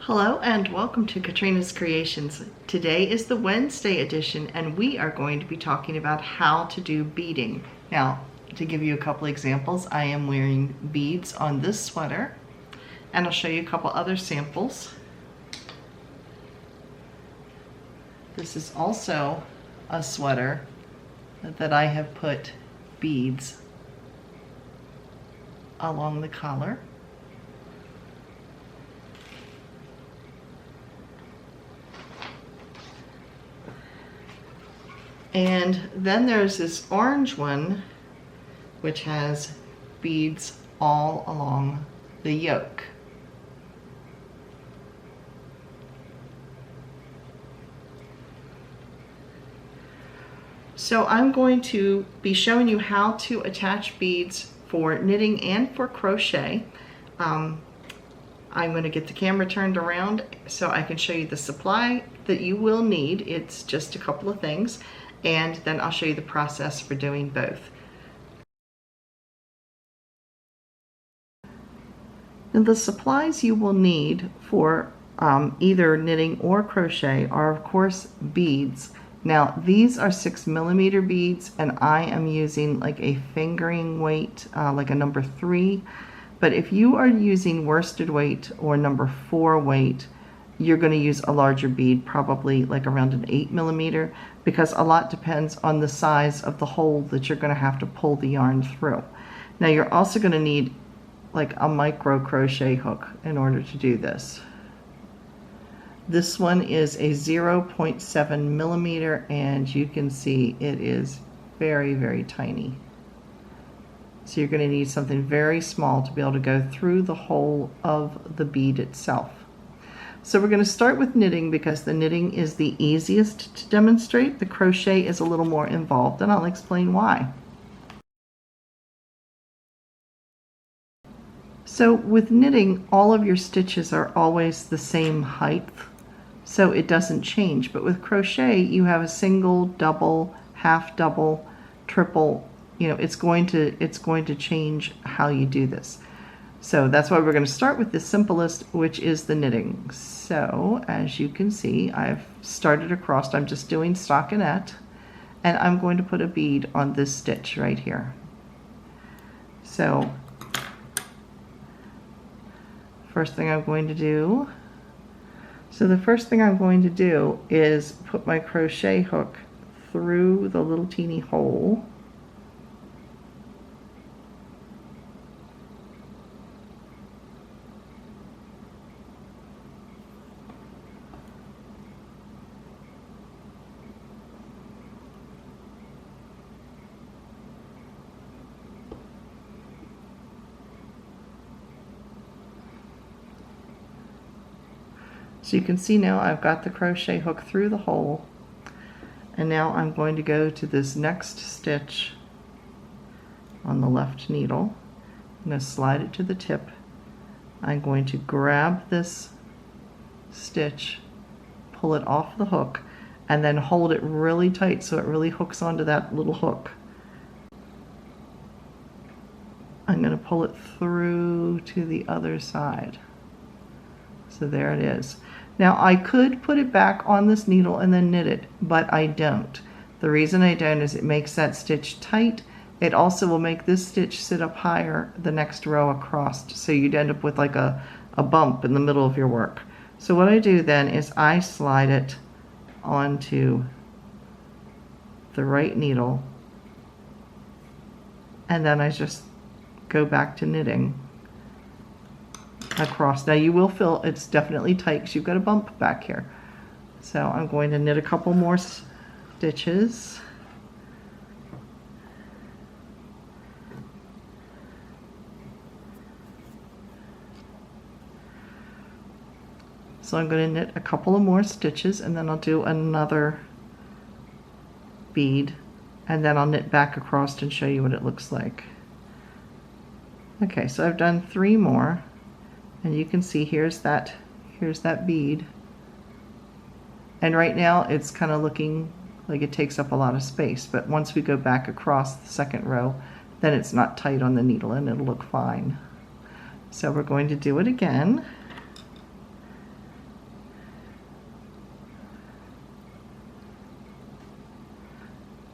Hello and welcome to Katrina's Creations. Today is the Wednesday edition and we are going to be talking about how to do beading. Now, to give you a couple examples, I am wearing beads on this sweater and I'll show you a couple other samples. This is also a sweater that I have put beads along the collar. And then there's this orange one, which has beads all along the yoke. So I'm going to be showing you how to attach beads for knitting and for crochet. I'm going to get the camera turned around so I can show you the supply that you will need. It's just a couple of things. And then I'll show you the process for doing both. Now the supplies you will need for either knitting or crochet are of course beads. Now these are 6mm beads and I am using like a fingering weight, like a number 3. But if you are using worsted weight or number 4 weight, you're going to use a larger bead, probably like around an 8mm, because a lot depends on the size of the hole that you're going to have to pull the yarn through. Now you're also going to need like a micro crochet hook in order to do this. This one is a 0.7mm and you can see it is very, very tiny. So you're going to need something very small to be able to go through the hole of the bead itself. So we're going to start with knitting because the knitting is the easiest to demonstrate. The crochet is a little more involved and I'll explain why. So with knitting, all of your stitches are always the same height, so it doesn't change. But with crochet, you have a single, double, half double, triple. You know, it's going to change how you do this. So that's why we're going to start with the simplest, which is the knitting. So as you can see, I've started across. I'm just doing stockinette, and I'm going to put a bead on this stitch right here. So first thing I'm going to do, is put my crochet hook through the little teeny hole. So you can see now I've got the crochet hook through the hole, and now I'm going to go to this next stitch on the left needle. I'm going to slide it to the tip. I'm going to grab this stitch, pull it off the hook, and then hold it really tight so it really hooks onto that little hook. I'm going to pull it through to the other side. So there it is. Now I could put it back on this needle and then knit it, but I don't. The reason I don't is it makes that stitch tight. It also will make this stitch sit up higher the next row across, so you'd end up with like a bump in the middle of your work. So what I do then is I slide it onto the right needle, and then I just go back to knitting across. Now you will feel it's definitely tight because you've got a bump back here. So I'm going to knit a couple more stitches. So I'm going to knit a couple of more stitches and then I'll do another bead and then I'll knit back across and show you what it looks like. Okay, so I've done 3 more. And you can see here's that bead. And right now it's kind of looking like it takes up a lot of space, but once we go back across the second row, then it's not tight on the needle and it'll look fine. So we're going to do it again.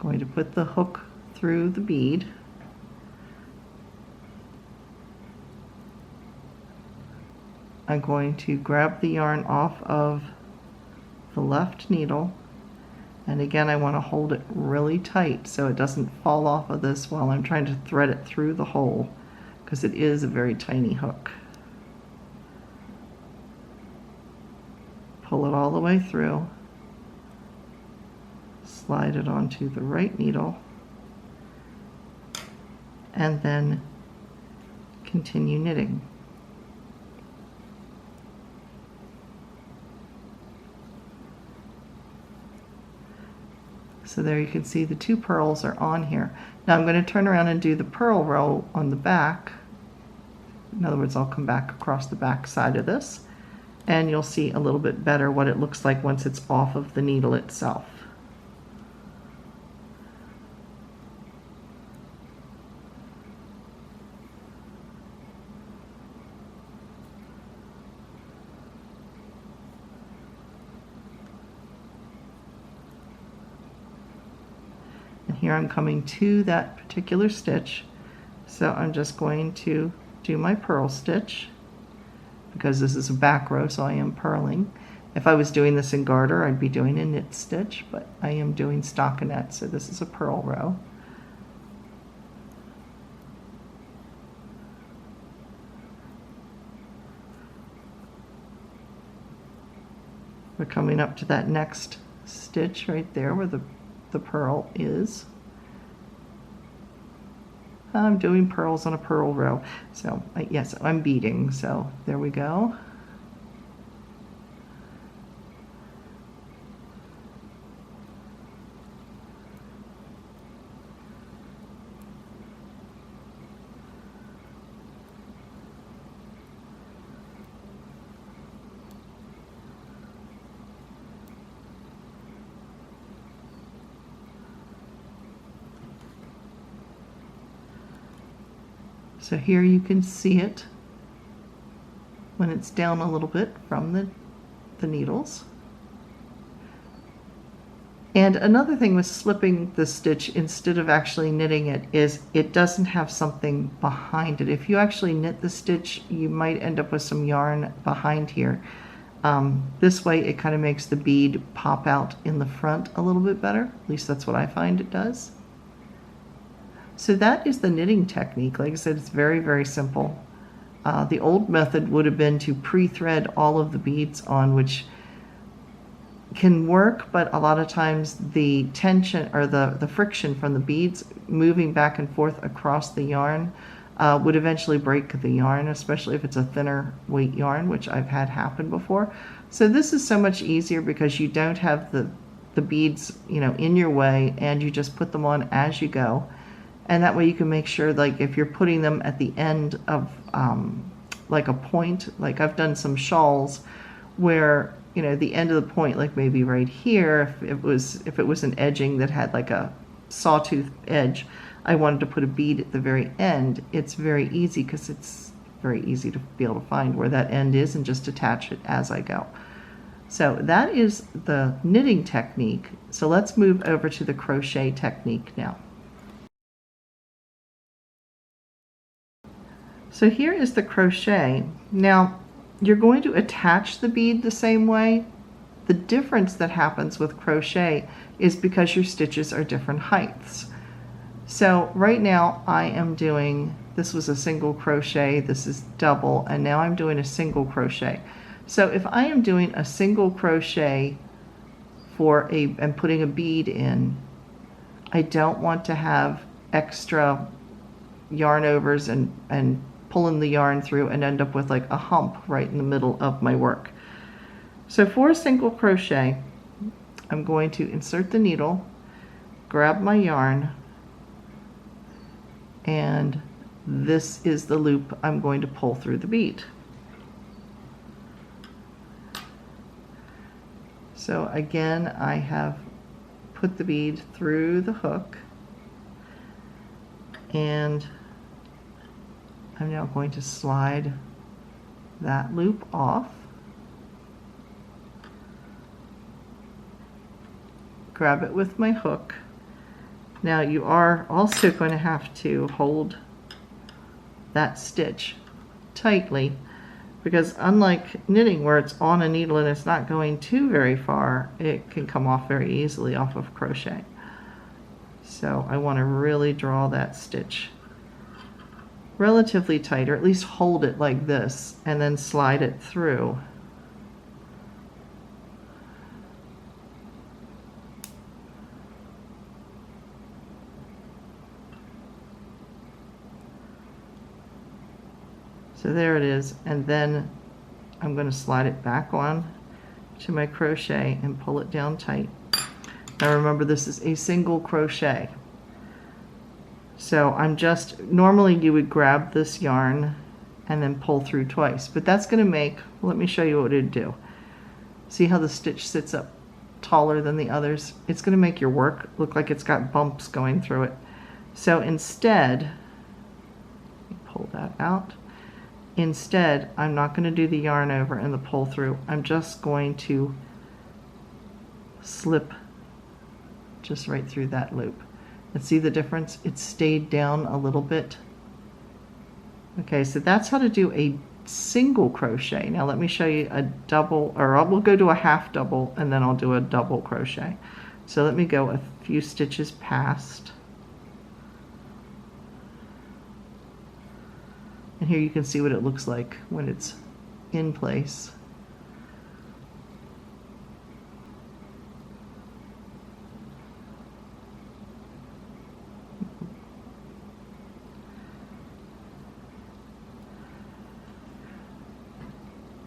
going to put the hook through the bead. I'm going to grab the yarn off of the left needle, and again I want to hold it really tight so it doesn't fall off of this while I'm trying to thread it through the hole, because it is a very tiny hook. Pull it all the way through, slide it onto the right needle, and then continue knitting. So there you can see the 2 pearls are on here. Now I'm going to turn around and do the purl row on the back. In other words, I'll come back across the back side of this, and you'll see a little bit better what it looks like once it's off of the needle itself. Here I'm coming to that particular stitch, so I'm just going to do my purl stitch because this is a back row, so I am purling. If I was doing this in garter, I'd be doing a knit stitch, but I am doing stockinette, so this is a purl row. We're coming up to that next stitch right there where the purl is. I'm doing purls on a purl row, so yes, I'm beading, so there we go. So here you can see it when it's down a little bit from the needles. And another thing with slipping the stitch instead of actually knitting it is it doesn't have something behind it. If you actually knit the stitch, you might end up with some yarn behind here. This way it kind of makes the bead pop out in the front a little bit better. At least that's what I find it does. So that is the knitting technique. Like I said, it's very, very simple. The old method would have been to pre-thread all of the beads on, which can work, but a lot of times the tension or the friction from the beads moving back and forth across the yarn would eventually break the yarn, especially if it's a thinner weight yarn, which I've had happen before. So this is so much easier because you don't have the beads, you know, in your way, and you just put them on as you go. And that way you can make sure, like if you're putting them at the end of like a point, like I've done some shawls where, you know, the end of the point, like maybe right here, if it was an edging that had like a sawtooth edge, I wanted to put a bead at the very end. It's very easy because it's very easy to be able to find where that end is and just attach it as I go. So that is the knitting technique. So let's move over to the crochet technique now. So here is the crochet. Now you're going to attach the bead the same way. The difference that happens with crochet is because your stitches are different heights. So right now I am doing, this was a single crochet, this is double, and now I'm doing a single crochet. So if I am doing a single crochet and putting a bead in, I don't want to have extra yarn overs and pulling the yarn through and end up with like a hump right in the middle of my work. So for a single crochet, I'm going to insert the needle, grab my yarn, and this is the loop I'm going to pull through the bead. So again, I have put the bead through the hook, and I'm now going to slide that loop off, grab it with my hook, Now you are also going to have to hold that stitch tightly, because unlike knitting where it's on a needle and it's not going too very far, it can come off very easily off of crochet. So I want to really draw that stitch relatively tight, or at least hold it like this and then slide it through. So there it is, and then I'm going to slide it back on to my crochet and pull it down tight. Now remember, this is a single crochet. So I'm just, normally you would grab this yarn and then pull through twice, but that's going to make, let me show you what it'd do. See how the stitch sits up taller than the others? It's going to make your work look like it's got bumps going through it. So instead, pull that out. Instead, I'm not going to do the yarn over and the pull through. I'm just going to slip just right through that loop. And see the difference? It stayed down a little bit. Okay, so that's how to do a single crochet. Now let me show you a double, or we'll go to a half double and then I'll do a double crochet. So let me go a few stitches past. And here you can see what it looks like when it's in place.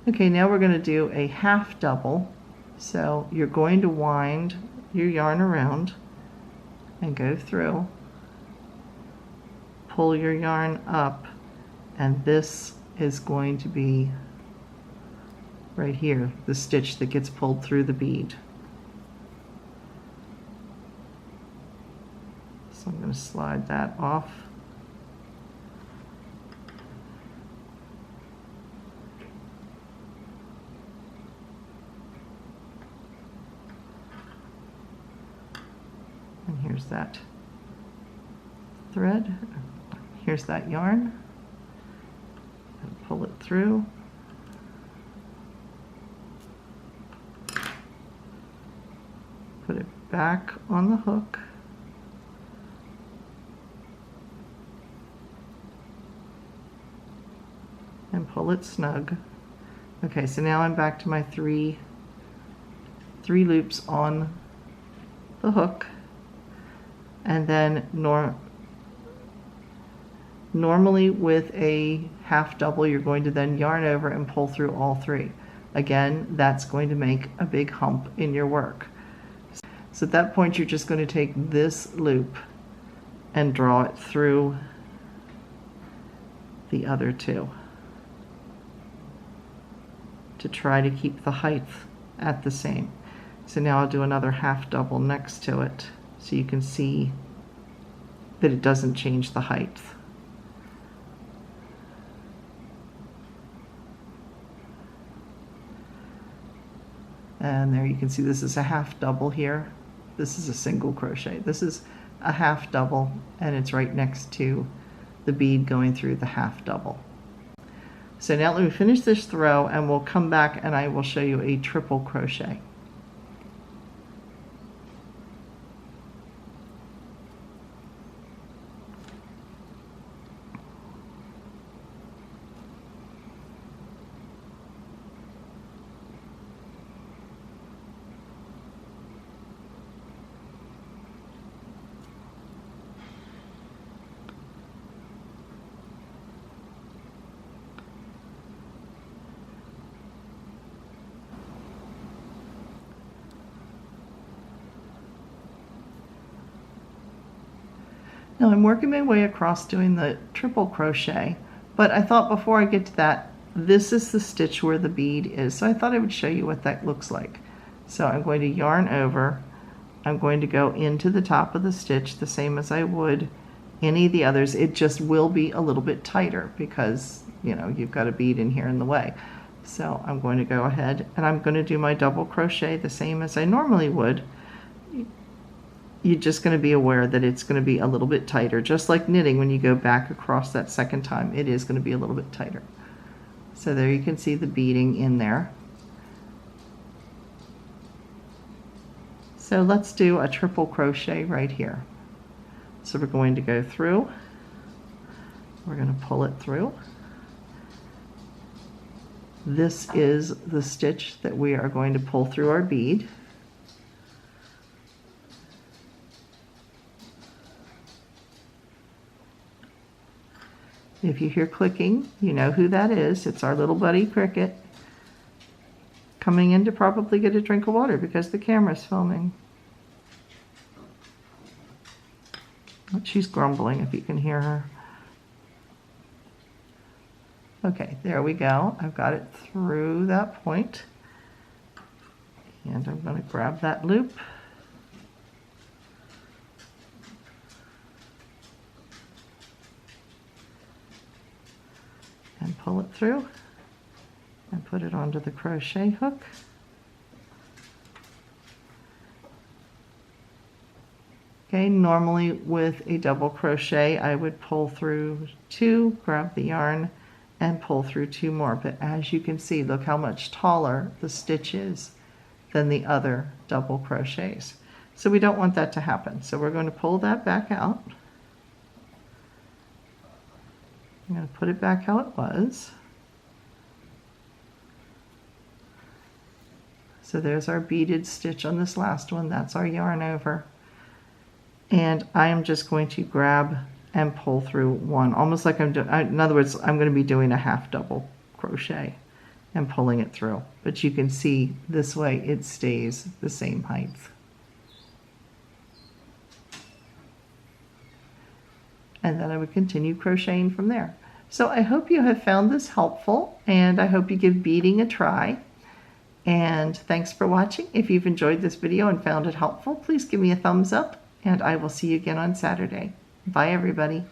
Okay, now we're going to do a half double. So you're going to wind your yarn around and go through, pull your yarn up, and this is going to be right here, the stitch that gets pulled through the bead. So I'm going to slide that off. And here's that thread. Here's that yarn. And pull it through. Put it back on the hook. And pull it snug. Okay, so now I'm back to my three loops on the hook. And then normally with a half double, you're going to then yarn over and pull through all three. Again, that's going to make a big hump in your work. So at that point, you're just going to take this loop and draw it through the other two to try to keep the height at the same. So now I'll do another half double next to it so you can see that it doesn't change the height. And there you can see this is a half double here. This is a single crochet. This is a half double, and it's right next to the bead going through the half double. So now let me finish this row and we'll come back and I will show you a triple crochet. Now I'm working my way across doing the triple crochet, but I thought before I get to that, this is the stitch where the bead is. So I thought I would show you what that looks like. So I'm going to yarn over, I'm going to go into the top of the stitch the same as I would any of the others. It just will be a little bit tighter because, you know, you've got a bead in here in the way. So I'm going to go ahead and I'm going to do my double crochet the same as I normally would. you're just going to be aware that it's going to be a little bit tighter. Just like knitting, when you go back across that second time, it is going to be a little bit tighter. So there you can see the beading in there. So let's do a triple crochet right here. So we're going to go through, we're going to pull it through. This is the stitch that we are going to pull through our bead. If you hear clicking, you know who that is. It's our little buddy Cricket coming in to probably get a drink of water because the camera's filming. She's grumbling if you can hear her. Okay, there we go. I've got it through that point. And I'm going to grab that loop. And pull it through and put it onto the crochet hook. Okay, normally with a double crochet, I would pull through 2, grab the yarn, and pull through 2 more. But as you can see, look how much taller the stitch is than the other double crochets. So we don't want that to happen. So we're going to pull that back out. I'm going to put it back how it was. So there's our beaded stitch on this last one. That's our yarn over. And I am just going to grab and pull through 1, almost like I'm doing, in other words, I'm going to be doing a half double crochet and pulling it through. But you can see this way it stays the same height. And then I would continue crocheting from there. So I hope you have found this helpful, and I hope you give beading a try. And thanks for watching. If you've enjoyed this video and found it helpful, please give me a thumbs up, and I will see you again on Saturday. Bye, everybody.